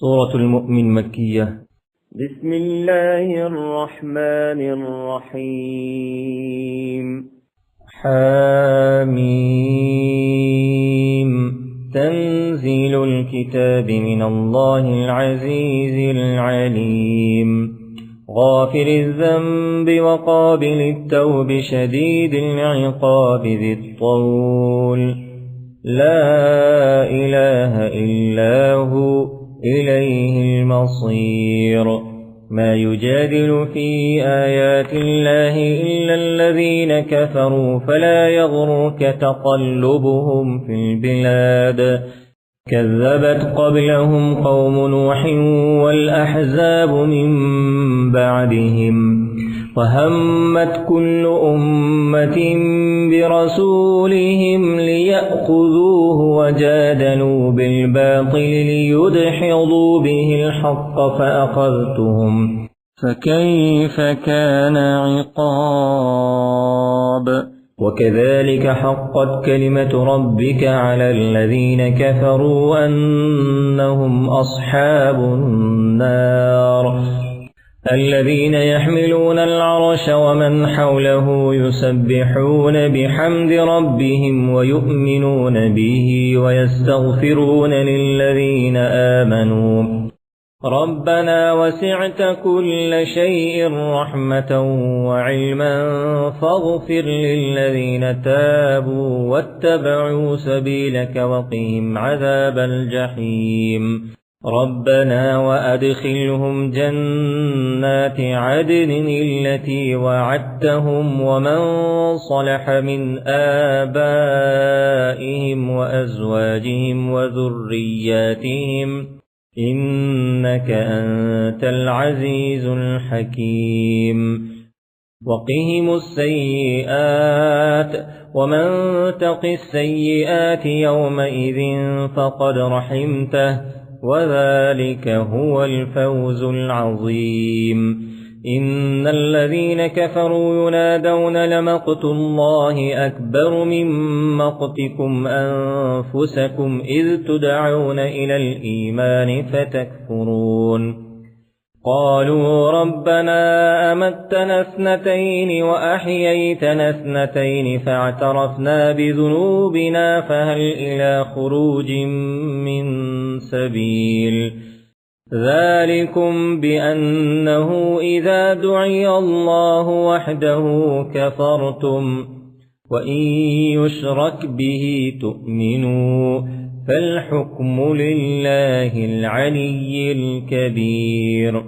سورة المؤمن مكية. بسم الله الرحمن الرحيم. حميم. تنزيل الكتاب من الله العزيز العليم. غافر الذنب وقابل التوب شديد العقاب ذي الطول. لا إله إلا هو إليه المصير. ما يجادل في آيات الله إلا الذين كفروا فلا يغرك تقلبهم في البلاد. كذبت قبلهم قوم نوح والأحزاب من بعدهم وهمت كل أمة برسولهم ليأخذوه وجادلوا بالباطل ليدحضوا به الحق فأخذتهم فكيف كان عقاب. وكذلك حقت كلمة ربك على الذين كفروا أنهم أصحاب النار. الذين يحملون العرش ومن حوله يسبحون بحمد ربهم ويؤمنون به ويستغفرون للذين آمنوا ربنا وسعت كل شيء رحمة وعلما فاغفر للذين تابوا واتبعوا سبيلك وقهم عذاب الجحيم. ربنا وأدخلهم جنات عدن التي وعدتهم ومن صلح من آبائهم وأزواجهم وذرياتهم إنك أنت العزيز الحكيم. وقهم السيئات ومن تق السيئات يومئذ فقد رحمته وذلك هو الفوز العظيم. إن الذين كفروا ينادون لمقت الله أكبر من مقتكم أنفسكم إذ تدعون إلى الإيمان فتكفرون. قالوا ربنا أمتنا اثنتين وأحييتنا اثنتين فاعترفنا بذنوبنا فهل إلى خروج من سبيل. ذلكم بأنه إذا دعي الله وحده كفرتم وإن يشرك به تؤمنوا فالحكم لله العلي الكبير.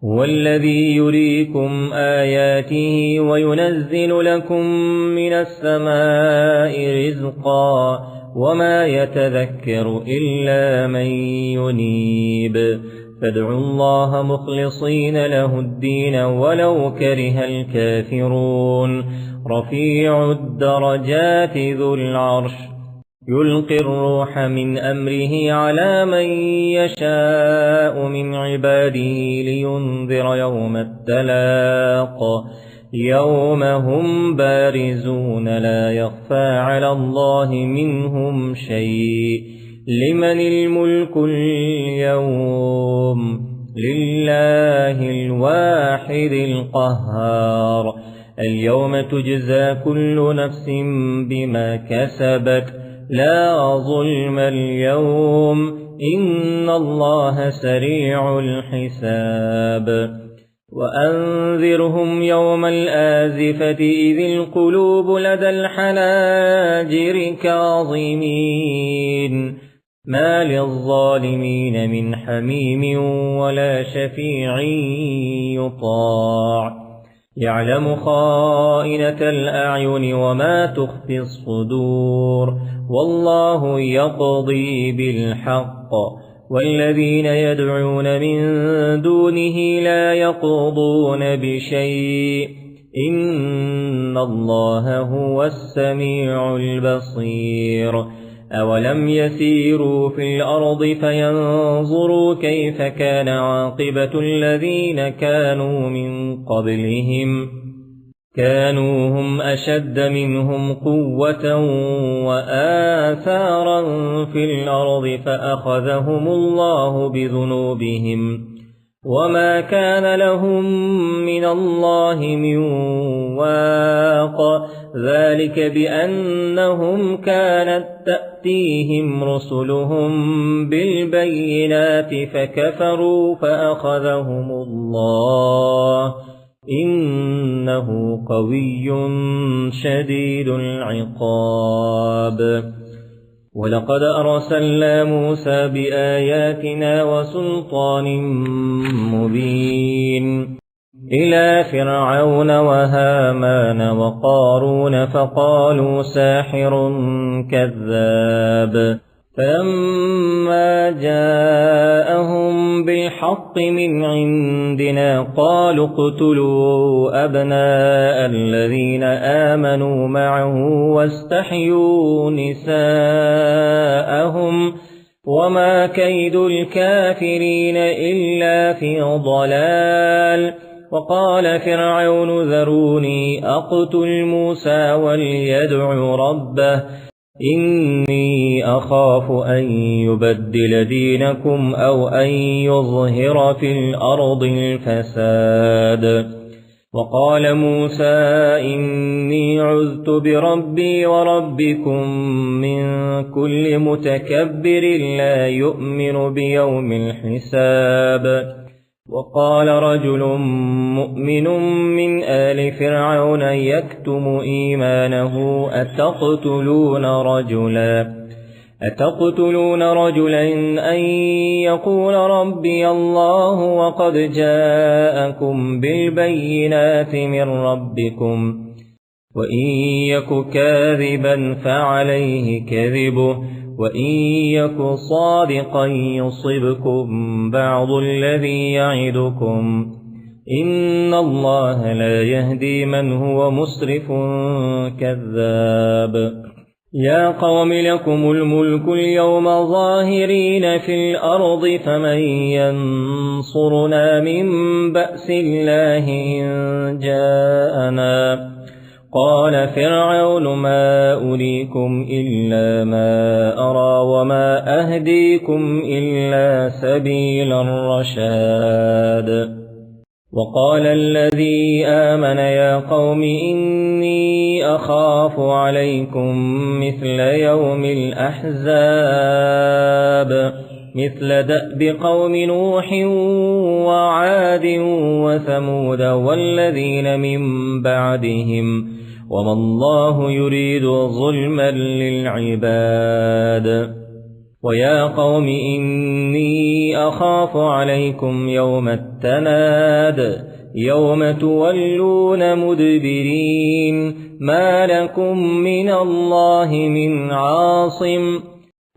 هو الذي يريكم آياته وينزل لكم من السماء رزقا وما يتذكر إلا من ينيب. فادعوا الله مخلصين له الدين ولو كره الكافرون. رفيع الدرجات ذو العرش يلقي الروح من أمره على من يشاء من عباده لينذر يوم التلاق. يوم هم بارزون لا يخفى على الله منهم شيء. لمن الملك اليوم لله الواحد القهار. اليوم تجزى كل نفس بما كسبت لا ظلم اليوم إن الله سريع الحساب. وأنذرهم يوم الآزفة إذ القلوب لدى الحناجر كاظمين ما للظالمين من حميم ولا شفيع يطاع. يعلم خائنة الأعين وما تخفي الصدور والله يقضي بالحق. والذين يدعون من دونه لا يقضون بشيء إن الله هو السميع البصير. أولم يسيروا في الأرض فينظروا كيف كان عاقبة الذين كانوا من قبلهم كانوا هم أشد منهم قوة وآثارا في الأرض فأخذهم الله بذنوبهم وما كان لهم من الله من واق ذلك بأنهم كانت تأتيهم رسلهم بالبينات فكفروا فأخذهم الله إنه قوي شديد العقاب ولقد أرسلنا موسى بآياتنا وسلطان مبين إلى فرعون وهامان وقارون فقالوا ساحر كذاب فلما جاءهم بالحق من عندنا قالوا اقتلوا أبناء الذين آمنوا معه واستحيوا نساءهم وما كيد الكافرين إلا في ضلال وقال فرعون ذروني أقتل موسى وليدع ربه إني أخاف أن يبدل دينكم أو أن يظهر في الأرض الفساد وقال موسى إني عذت بربي وربكم من كل متكبر لا يؤمن بيوم الحساب وقال رجل مؤمن من آل فرعون يكتم إيمانه أتقتلون رجلا أن يقول ربي الله وقد جاءكم بالبينات من ربكم وإن يك كاذبا فعليه كذبه وإن يك صادقا يصبكم بعض الذي يعدكم إن الله لا يهدي من هو مسرف كذاب يا قوم لكم الملك اليوم ظاهرين في الأرض فمن ينصرنا من بأس الله إن جاءنا قال فرعون ما أريكم إلا ما أرى وما أهديكم إلا سبيل الرشاد وقال الذي آمن يا قوم إني أخاف عليكم مثل يوم الأحزاب مثل دأب قوم نوح وعاد وثمود والذين من بعدهم وما الله يريد ظلما للعباد ويا قوم إني أخاف عليكم يوم التناد يوم تولون مدبرين ما لكم من الله من عاصم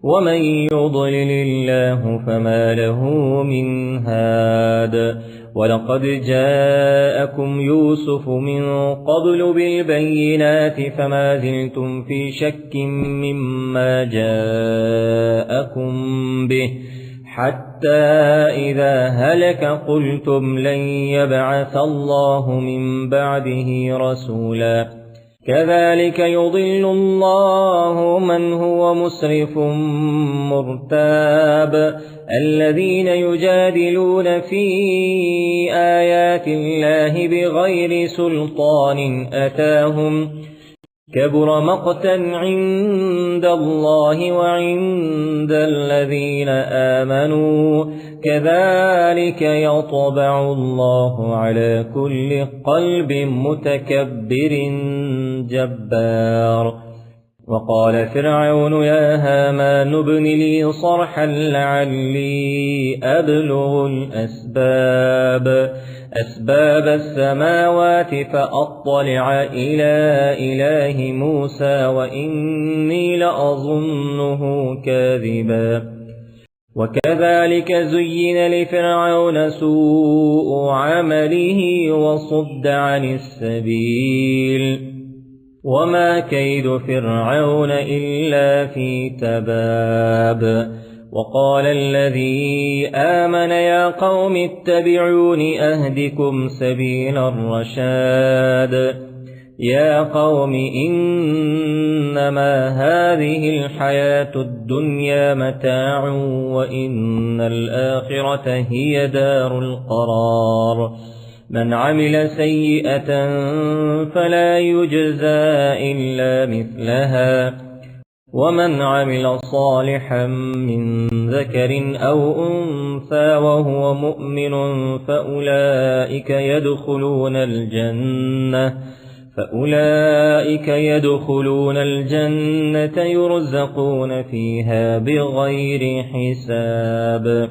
ومن يضلل الله فما له من هاد ولقد جاءكم يوسف من قبل بالبينات فما زلتم في شك مما جاءكم به حتى إذا هلك قلتم لن يبعث الله من بعده رسولا كذلك يضل الله من هو مسرف مرتاب الذين يجادلون في آيات الله بغير سلطان أتاهم كبر مقتا عند الله وعند الذين آمنوا كذلك يطبع الله على كل قلب متكبر جبار وقال فرعون يا هامان ابن لي صرحا لعلي أبلغ أسباب السماوات فأطلع إلى إله موسى وإني لأظنه كاذبا وكذلك زين لفرعون سوء عمله وصد عن السبيل وما كيد فرعون إلا في تباب وقال الذي آمن يا قوم اتبعون أهدكم سبيل الرشاد يا قوم إنما هذه الحياة الدنيا متاع وإن الآخرة هي دار القرار من عمل سيئة فلا يجزى إلا مثلها ومن عمل صالحا من ذكر أو أنثى وهو مؤمن فأولئك يدخلون الجنة يرزقون فيها بغير حساب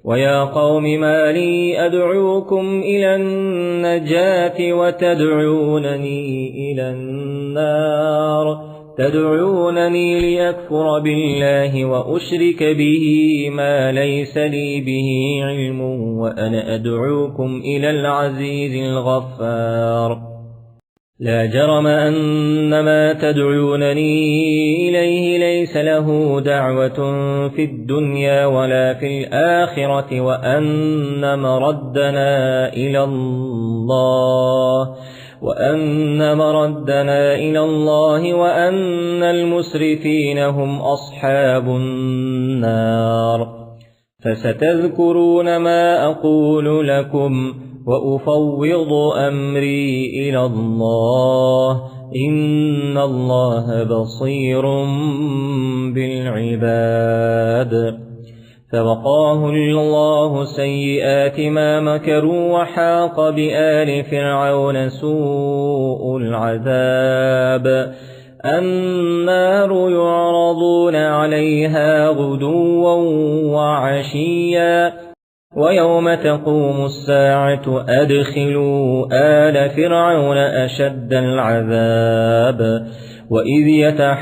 ويا قوم ما لي أدعوكم إلى النجاة وتدعونني إلى النار تدعونني لأكفر بالله وأشرك به ما ليس لي به علم وأنا أدعوكم إلى العزيز الغفار لا جرم أن ما تدعونني إليه ليس له دعوة في الدنيا ولا في الآخرة وأن مردنا إلى الله وأن المسرفين هم أصحاب النار فستذكرون ما أقول لكم وأفوض أمري إلى الله إن الله بصير بالعباد فوقاه الله سيئات ما مكروا وحاق بآل فرعون سوء العذاب النار يعرضون عليها غدوا وعشيا ويوم تقوم الساعة أدخلوا آل فرعون أشد العذاب وإذ يتحاجون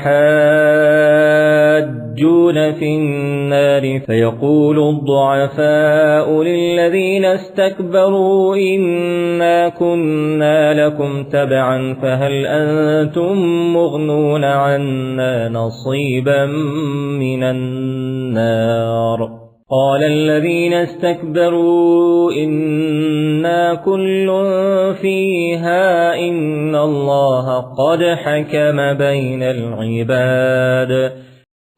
في النار فيقول الضعفاء للذين استكبروا إنا كنا لكم تبعا فهل أنتم مغنون عنا نصيبا من النار قال الذين استكبروا إنا كل فيها إن الله قد حكم بين العباد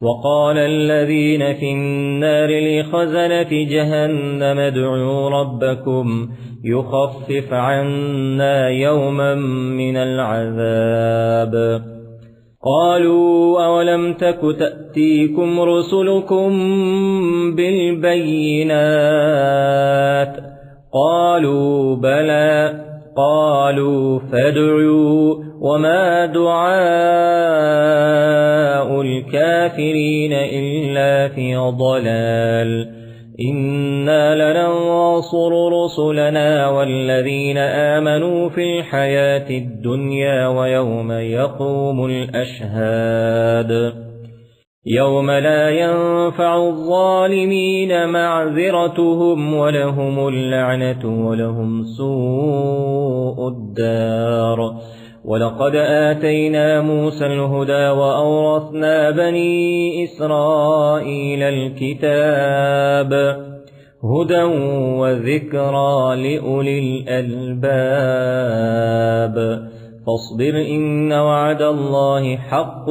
وقال الذين في النار لخزنة جهنم ادعوا ربكم يخفف عنا يوما من العذاب قالوا أولم تك تأتيكم رسلكم بالبينات قالوا بلى قالوا فادعوا وما دعاء الكافرين إلا في ضلال إنا لننصر رسلنا والذين آمنوا في الحياة الدنيا ويوم يقوم الأشهاد يوم لا ينفع الظالمين معذرتهم ولهم اللعنة ولهم سوء الدار ولقد آتينا موسى الهدى وأورثنا بني إسرائيل الكتاب هدى وذكرى لأولي الألباب فاصبر إن وعد الله حق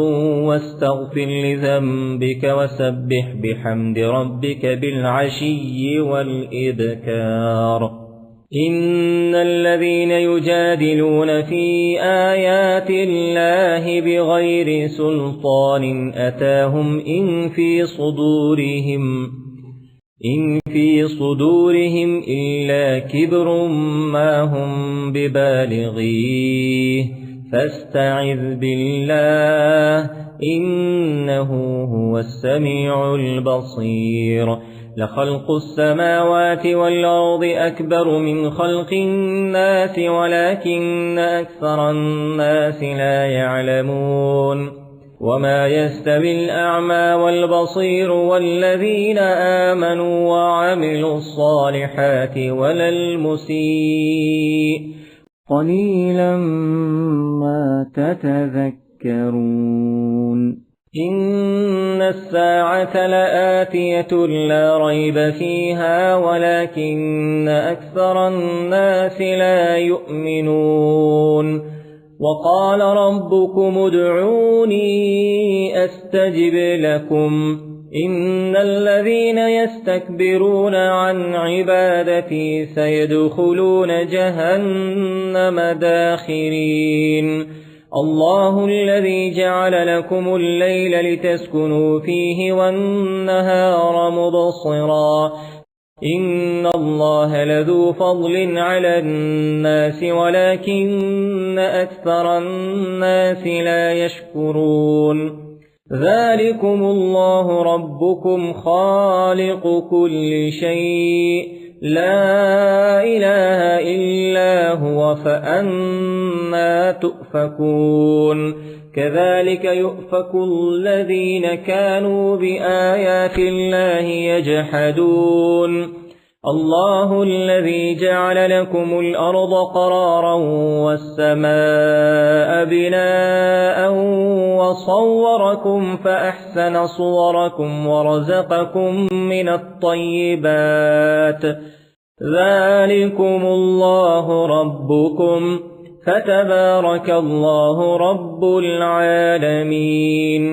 واستغفر لذنبك وسبح بحمد ربك بالعشي والإبكار إن الذين يجادلون في آيات الله بغير سلطان أتاهم إن في صدورهم إلا كبر ما هم ببالغيه فاستعذ بالله إنه هو السميع البصير لخلق السماوات والأرض أكبر من خلق الناس ولكن أكثر الناس لا يعلمون وما يستوي الأعمى والبصير والذين آمنوا وعملوا الصالحات ولا المسيء قليلا ما تتذكرون إن الساعة لآتية لا ريب فيها ولكن أكثر الناس لا يؤمنون وقال ربكم ادعوني أستجب لكم إن الذين يستكبرون عن عبادتي سيدخلون جهنم داخرين الله الذي جعل لكم الليل لتسكنوا فيه والنهار مبصرا إن الله لذو فضل على الناس ولكن أكثر الناس لا يشكرون ذلكم الله ربكم خالق كل شيء لا إله إلا هو فأنى تؤفكون كذلك يؤفك الذين كانوا بآيات الله يجحدون الله الذي جعل لكم الأرض قرارا والسماء بناء وصوركم فأحسن صوركم ورزقكم من الطيبات ذلكم الله ربكم فتبارك الله رب العالمين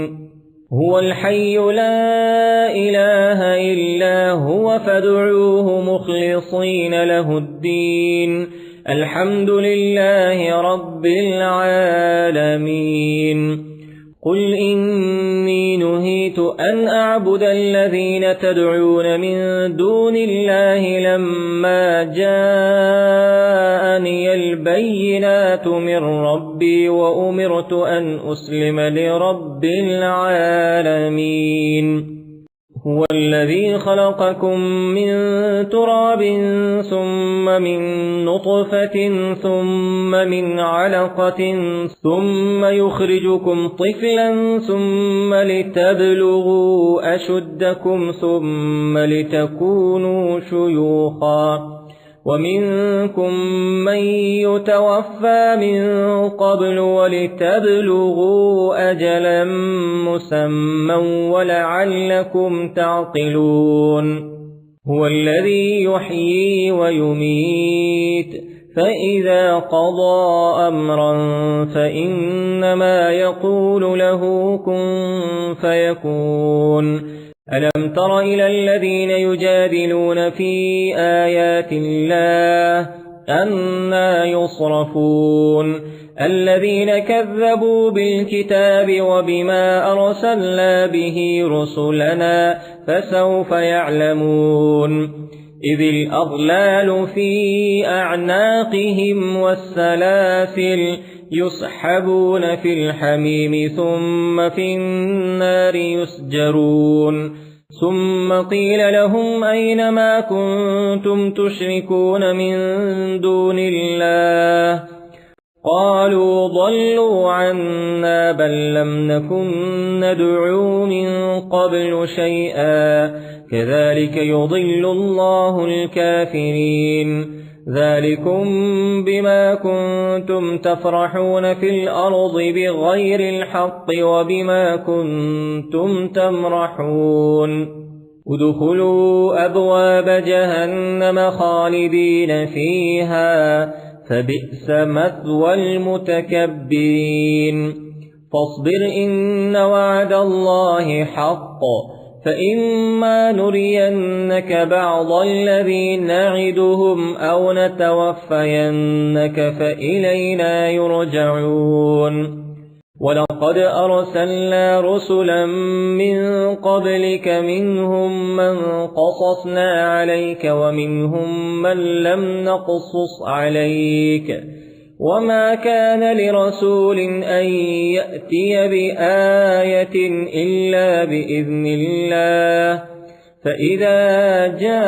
هو الحي لا إله إلا هو فادعوه مخلصين له الدين الحمد لله رب العالمين قل إني نهيت أن أعبد الذين تدعون من دون الله لما جاءني البينات من ربي وأمرت أن أسلم لرب العالمين هو الذي خلقكم من تراب ثم من نطفة ثم من علقة ثم يخرجكم طفلا ثم لتبلغوا أشدكم ثم لتكونوا شيوخا ومنكم من يتوفى من قبل ولتبلغوا أجلا مسمى ولعلكم تعقلون هو الذي يحيي ويميت فإذا قضى أمرا فإنما يقول له كن فيكون ألم تر إلى الذين يجادلون في آيات الله أنى يصرفون الذين كذبوا بالكتاب وبما أرسلنا به رسلنا فسوف يعلمون إذ الأغلال في أعناقهم والسلاسل يسحبون في الحميم ثم في النار يسجرون ثم قيل لهم أين ما كنتم تشركون من دون الله قالوا ضلوا عنا بل لم نكن ندعو من قبل شيئا كذلك يضل الله الكافرين ذلكم بما كنتم تفرحون في الأرض بغير الحق وبما كنتم تمرحون ادخلوا أبواب جهنم خالدين فيها فبئس مثوى المتكبرين فاصبر إن وعد الله حق فإما نرينك بعض الذي نعدهم أو نتوفينك فإلينا يرجعون ولقد أرسلنا رسلا من قبلك منهم من قصصنا عليك ومنهم من لم نقصص عليك وما كان لرسول أن يأتي بآية إلا بإذن الله فإذا جاء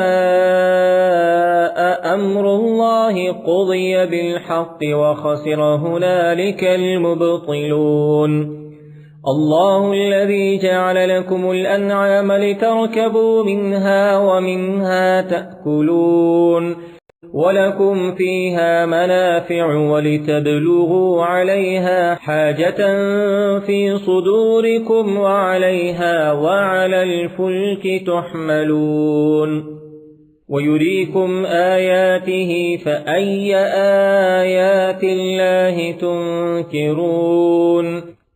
أمر الله قضي بالحق وخسر هنالك المبطلون الله الذي جعل لكم الأنعام لتركبوا منها ومنها تأكلون ولكم فيها منافع ولتبلغوا عليها حاجة في صدوركم وعليها وعلى الفلك تحملون ويريكم آياته فأي آيات الله تنكرون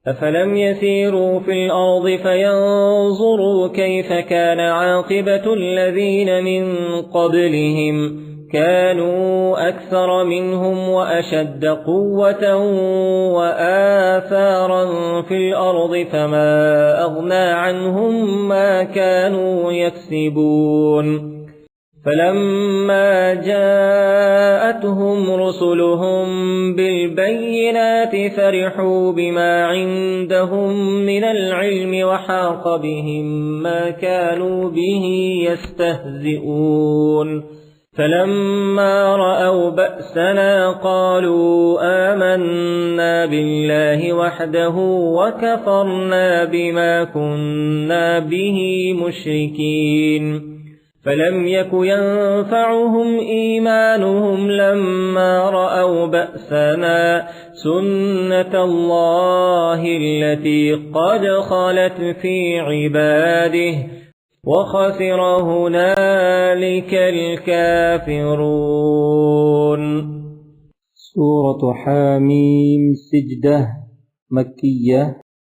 أفلم يسيروا في الأرض فينظروا كيف كان عاقبة الذين من قبلهم كانوا أكثر منهم وأشد قوة وآثارا في الأرض فما أغنى عنهم ما كانوا يكسبون فلما جاءتهم رسلهم بالبينات فرحوا بما عندهم من العلم وحاق بهم ما كانوا به يستهزئون فلما رأوا بأسنا قالوا آمنا بالله وحده وكفرنا بما كنا به مشركين فلم يك ينفعهم إيمانهم لما رأوا بأسنا سنة الله التي قد خلت في عباده وخسر هنالك الكافرون. سورة حاميم سجدة مكية